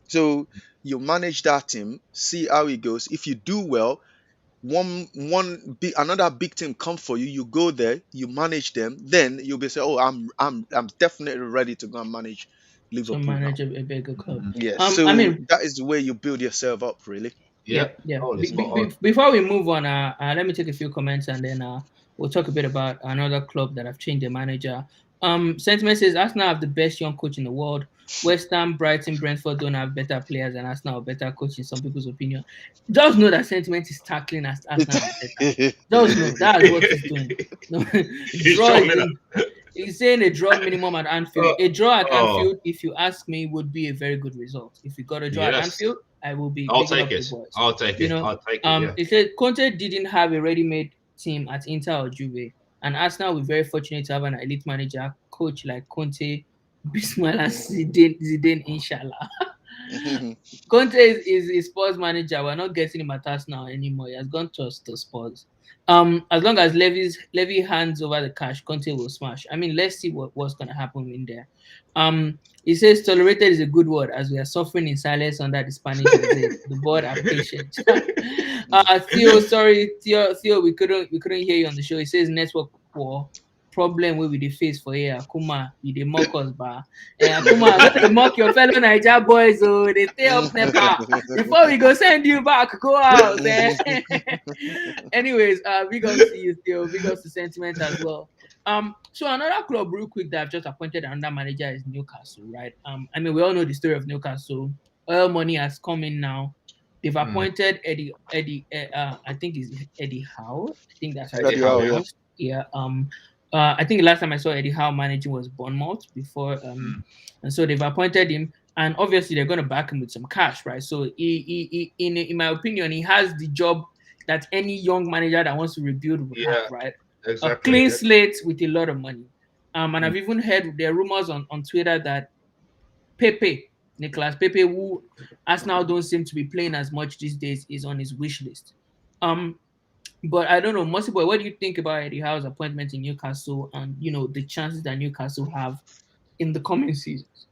So you manage that team, see how it goes. If you do well, another big team come for you. You go there, you manage them, then you'll be say, oh, I'm definitely ready to go and manage To Liverpool now. manage a bigger club. Mm. Yeah, I so mean, that is the way you build yourself up, really. yeah, Yep. yeah. Totally spot on. Before we move on, let me take a few comments and then we'll talk a bit about another club that have changed their manager. Sentiment says Arsenal have the best young coach in the world. West Ham, Brighton, Brentford don't have better players and Arsenal have better coach in some people's opinion. Just know that Sentiment is tackling as Arsenal are better. Just know that's what he's doing. No, He's draw is trolling in, he's saying a draw minimum at Anfield. us. A draw at Oh, Anfield, if you ask me, would be a very good result. If we got a draw at yes. Anfield, I will be I'll bigging take up the it. boys. I'll take You it. know, I'll take it. Yeah. it said Conte didn't have a ready-made team at Inter or Juve, and Arsenal we're very fortunate to have an elite manager, coach like Conte, Bismail, and Zidane, inshallah. Conte is Spurs manager. We're not getting him at Arsenal anymore. He has gone to Spurs. As long as Levy hands over the cash, Conte will smash. I mean, let's see what's gonna happen in there. He says tolerated is a good word as we are suffering in silence under the Spanish regime. The board are patient. Theo, sorry, Theo, we couldn't hear you on the show. He says network poor problem wey we dey face for here. Akuma, you dey mock us, ba. Akuma, no dey mock your fellow Naija boys, oh, they stay up nepa. Before we go send you back, go out. Anyways, big ups to you, Theo. Big ups to sentiment as well. So another club, real quick, that I've just appointed another manager is Newcastle, right? I mean, we all know the story of Newcastle. Oil money has come in now. They've Mm. appointed I think is Eddie Howe. I think that's how it's Eddie Eddie Howe, Howe, yeah. yeah. pronounced. Yeah. I think the last time I saw Eddie Howe managing was Bournemouth before. Mm. And so they've appointed him, and obviously they're going to back him with some cash, right? So in my opinion, he has the job that any young manager that wants to rebuild would have, Yeah, right? A exactly. clean Yeah. slate with a lot of money. And Mm. I've even heard there are rumors on Twitter that Pepe, Nicolas Pepe, who Arsenal don't seem to be playing as much these days, is on his wish list. Um, but I don't know, Mossy Boy, what do you think about Eddie Howe's appointment in Newcastle and the chances that Newcastle have in the coming seasons?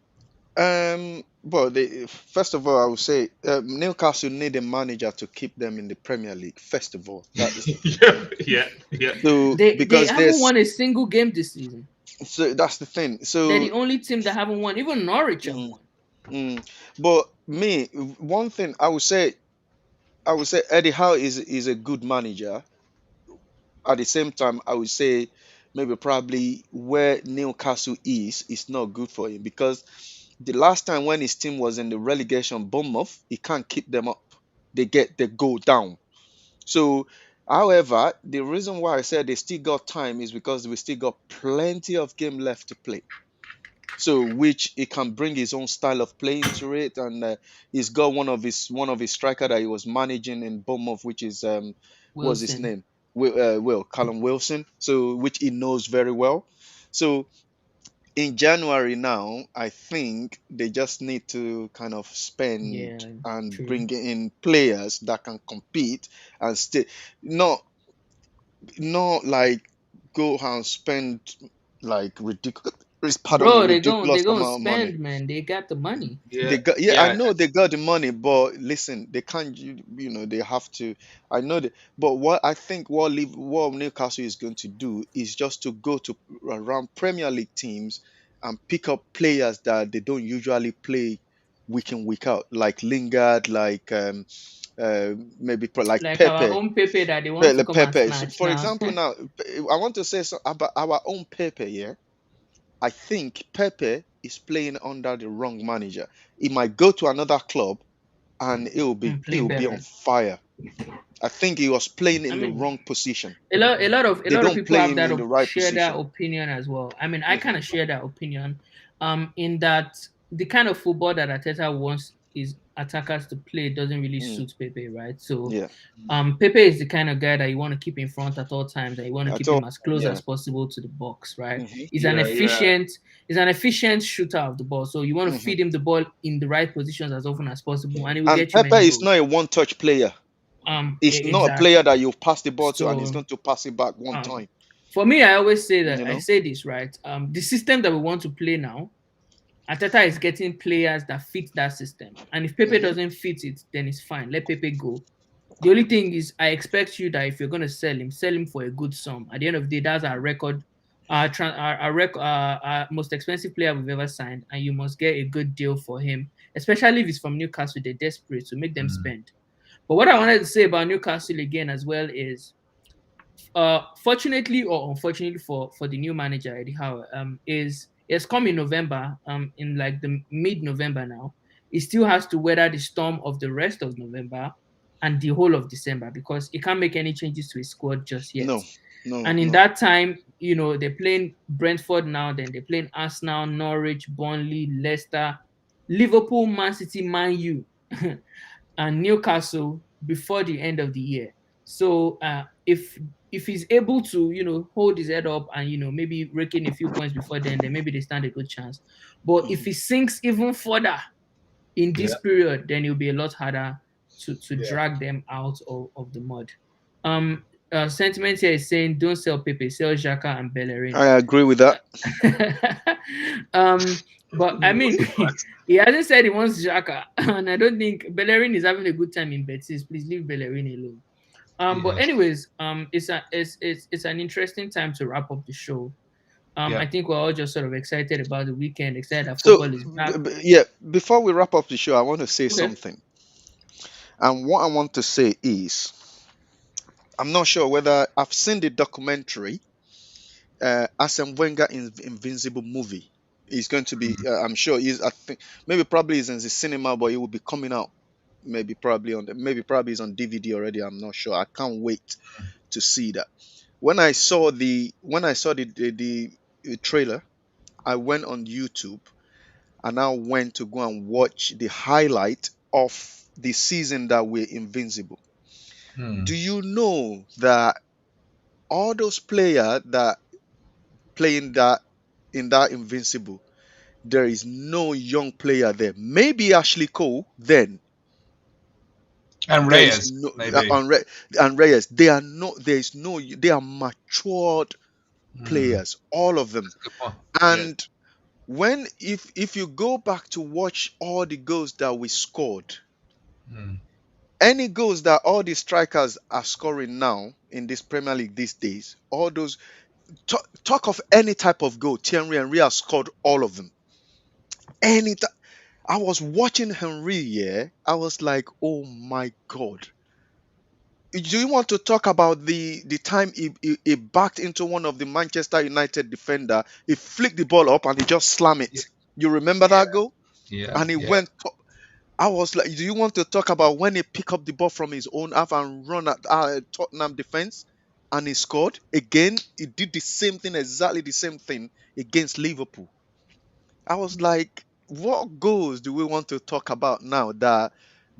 Well, first of all, I would say Newcastle need a manager to keep them in the Premier League. First of all, that is Yeah, yeah, yeah. so They because haven't there's won a single game this season. so that's the thing. They're So, the only team that haven't won. Even Norwich have mm, won. but me, one thing I would say Eddie Howe is a good manager. At the same time, I would say maybe probably where Newcastle is not good for him because the last time when his team was in the relegation, Bournemouth, he can't keep them up. They go down. So, however, the reason why I said they still got time is because we still got plenty of game left to play. So, which he can bring his own style of play into it, and he's got one of his striker that he was managing in Bournemouth, which is what's his Wilson. name? Will Callum Wilson. So, which he knows very well. So, in January now, I think they just need to kind of spend Yeah, and true. bring in players that can compete and stay. Not not like go and spend like ridiculous, pardon me, Bro, they ridiculous go and amount of money. spend, man. They got the money. Yeah, They got, yeah, I yeah. know they got the money, but listen, they can't, they have to. I know that, but what I think what Newcastle is going to do is just to go to around Premier League teams and pick up players that they don't usually play week in week out, like Lingard, like maybe like Like our Pepe. own Pepe that they want to come and Pepe. So snatch for now. example, now I want to say so about our own Pepe. Yeah, I think Pepe is playing under the wrong manager. He might go to another club and And play he'll be on better. fire. I think he was playing I in the mean, wrong position. a They lot of don't people play have him that in the right share that position. opinion as well. I mean, I Hmm. kind of share that opinion. In that the kind of football that Ateta wants his attackers to play doesn't really Mm, suit Pepe, right? So, yeah, Pepe is the kind of guy that you want to keep in front at all times, and you want to at keep all. him as close Yeah. as possible to the box, right? Hmm. He's an Yeah, yeah. efficient, he's an efficient shooter of the ball, so you want to Hmm. feed him the ball in the right positions as often as possible, and he will And get you Pepe many is goals. not a one-touch player. He's not a player Exactly. that you pass the ball to and he's So, going to pass it back one um, time. for me, I always say that You I know. say this right. The system that we want to play now, Ateta is getting players that fit that system, and if Pepe Hmm. doesn't fit it, then it's fine. Let Pepe go. The only thing is, I expect you that if you're going to sell him for a good sum. At the end of the day, that's our record, our most expensive player we've ever signed, and you must get a good deal for him, especially if it's from Newcastle. They're desperate to make them Mm. spend. But what I wanted to say about Newcastle again as well is, fortunately or unfortunately for the new manager Eddie Howe, is it's come in November, in like the mid-November now. He still has to weather the storm of the rest of November and the whole of December because he can't make any changes to his squad just yet. No, no, And in no. that time, they're playing Brentford now, then they're playing Arsenal, Norwich, Burnley, Leicester, Liverpool, Man City, Man U, and Newcastle before the end of the year. So if he's able to hold his head up and maybe rake in a few points before then maybe they stand a good chance. But if Mhm. he sinks even further in this Yeah, period, then it'll be a lot harder to yeah. drag them out of the mud. Um, Sentiment here is saying don't sell Pepe, sell Xhaka and Bellerin. I agree with that. um, but I mean, he hasn't said he wants Xhaka, and I don't think Bellerin is having a good time in Betis. Please leave Bellerin alone. But Yes. anyways, it's an interesting time to wrap up the show. Yeah. I think we're all just sort of excited about the weekend, excited that So, football is back. yeah, before we wrap up the show, I want to say Okay. something. And what I want to say is, I'm not sure whether I've seen the documentary. Arsene Wenger Invincible movie. It's going to be. Mm. I'm sure. I think maybe probably is in the cinema, but it will be coming out. Maybe probably is on DVD already. I'm not sure. I can't wait to see that. When I saw the trailer, I went on YouTube and I went to go and watch the highlight of the season that we're invincible. Mm. Do you know that all those players that playing that in that invincible, there is no young player there. Maybe Ashley Cole. Then And there is Reyes, no maybe. and Reyes. They are no. There is no. They are matured Mm. players, all of them. That's a good point. Yeah. And when if you go back to watch all the goals that we scored, Mm. any goals that all the strikers are scoring now in this Premier League these days, all those talk of any type of goal, Thierry Henry has scored all of them. Any I was watching Henry, yeah. I was like, oh my God. Do you want to talk about the time he backed into one of the Manchester United defender? He flicked the ball up and he just slammed Yeah. it. You remember that goal? Yeah. And he Yeah. went. I was like, do you want to talk about when he picked up the ball from his own half and run at Tottenham defense and he scored? Again, he did the same thing, exactly the same thing against Liverpool. I was like, what goals do we want to talk about now that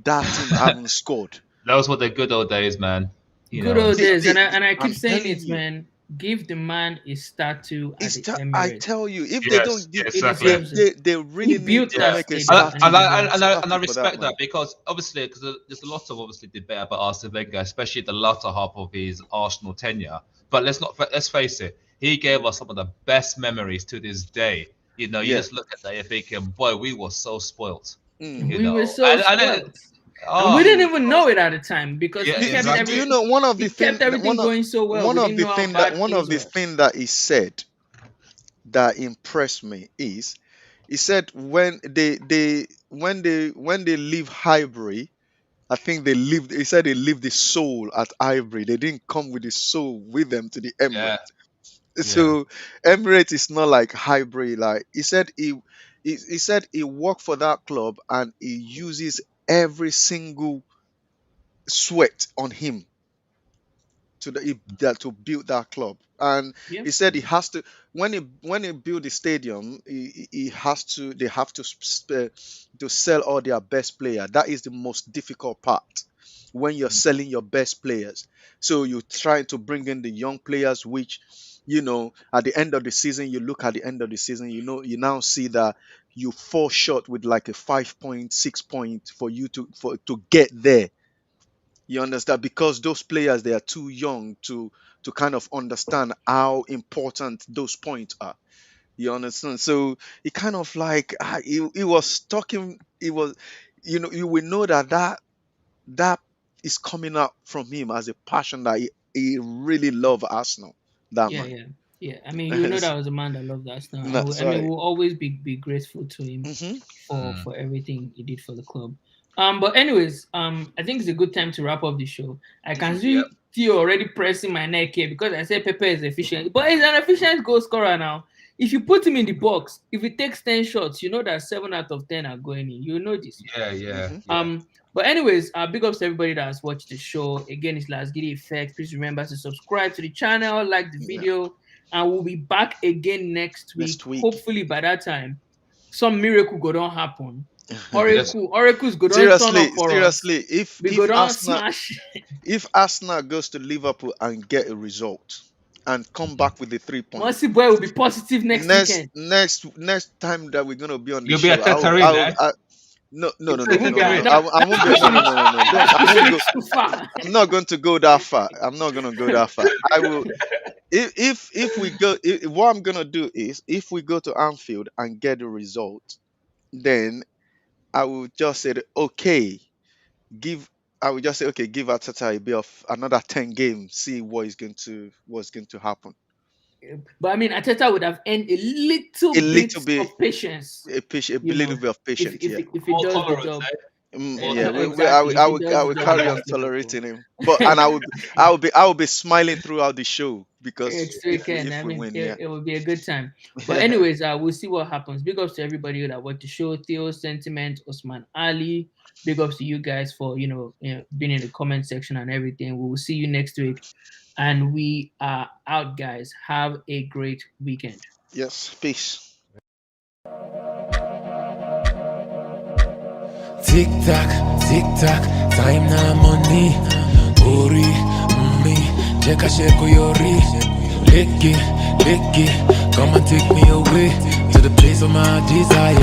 that team haven't scored? Those were the good old days, man. You Good know. old days, and I keep I'm saying telling it, you, man. Give the man a statue at the I Emirates. tell you, if they Yes, don't give, He exactly. deserves it. they He really need built to that Yeah, make a stadium, and he deserves it. and I statue for that respect man. that because obviously, because there's a lot of obviously debate about Arsene Wenger, especially the latter half of his Arsenal tenure. But let's face it, he gave us some of the best memories to this day. You know, you Yeah. just look at that, you're thinking, boy, we were so spoilt. You We Hmm. were know, so and then, spoiled, and we oh, didn't Hmm. even know it at the time because yeah, he kept Do exactly. you every know he kept everything going so well. We didn't know how bad one of things the were. thing that he said that impressed me is he said when they leave Highbury, I think they lived. He said they leave the soul at Highbury. They didn't come with the soul with them to the Yeah, Emirates. yeah. So Emirates is not like Highbury. Like he said he worked for that club and he uses every single sweat on him to build that club. And Yeah, he said he has to when he build the stadium, he has to they have to to sell all their best player. That is the most difficult part when you're selling your best players. So you try to bring in the young players, which at the end of the season, you look at the end of the season, you now see that you fall short with like a 5 point, 6 point for you to get there. You understand? Because those players, they are too young to kind of understand how important those points are. You understand? So he kind of like he was talking. He was, you will know that is coming out from him as a passion that he really love Arsenal. That yeah, man. yeah, yeah. I mean, you know that was a man that loved Arsenal, and That's I mean, right. we'll always be grateful to him Hmm. Mm. for everything he did for the club. But anyways, I think it's a good time to wrap up the show. I can Hmm. Yeah. see Theo already pressing my neck here because I said Pepe is efficient, but he's an efficient goal scorer now. If you put him in the box, if he takes 10 shots, you know that 7 out of 10 are going in. You know this. Yeah, yeah, Hmm. yeah. But anyways, big ups to everybody that has watched the show. Again, it's Lasgidi Effect. Please remember to subscribe to the channel, like the Yeah. video, and we'll be back again next week. Next week. Hopefully, by that time, some miracle go don't happen. Yes. Oracles go don't turn seriously, up for us. seriously, We go don't smash. if Arsenal goes to Liverpool and get a result and come back with the 3 points, Mercy boy will be positive next weekend. next time that we're gonna be on the You'll be a show, Teterin, eh? no, no, You'll no, be a no, It no, won't be no, no. Teterin. that, I won't be. that's No, no, pushing no, it. no, no. Don't. That's I pushing won't it go. too far. I'm not going to go that far. I'm not gonna go that far. I will. If we go, what I'm gonna do is, if we go to Anfield and get a result, then I will just say, that, okay, give. I will just say, okay, give Atata a bit of another 10 games, see what's going to happen. But I mean, Ateta would have earned a little A bit little bit, of patience, a you little know, bit of if patience. if Yeah. he, if he More does the tolerance, job. eh? More Yeah, Exactly, if he does I the will job carry on against Liverpool. tolerating him, but and I will be smiling throughout the show because It's if we weekend. I mean, win, yeah. it will be a good time. But anyways, we'll see what happens. Big ups to everybody that watched the show. Theo, Sentiment, Osman Ali. Big ups to you guys for being in the comment section and everything. We will see you next week, and we are out, guys. Have a great weekend. Yes, peace. Tick tock, time na money. Ori, me, cheka sheko yori. Lick it, come and take me away to the place of my desire.